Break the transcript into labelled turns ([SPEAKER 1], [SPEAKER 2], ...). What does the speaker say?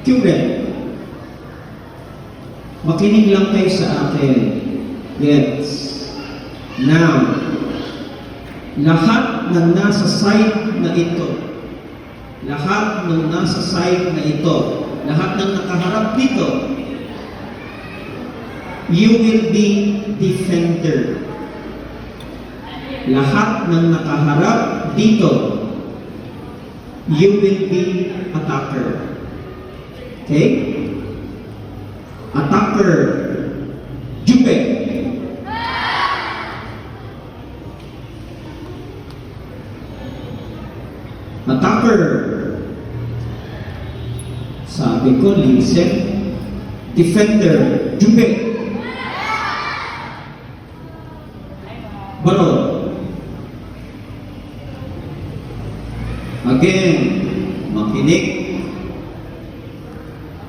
[SPEAKER 1] Cuban. Makinig lang kayo sa akin. Gets. Now, lahat ng nasa site na ito, lahat ng nasa site na ito, lahat ng nakaharap dito, you will be defender. Lahat ng nakaharap dito, you will be attacker. Okay? Attacker. Jupe. Attacker. Sabi ko, listen. Defender. Jupe. Barod. Again.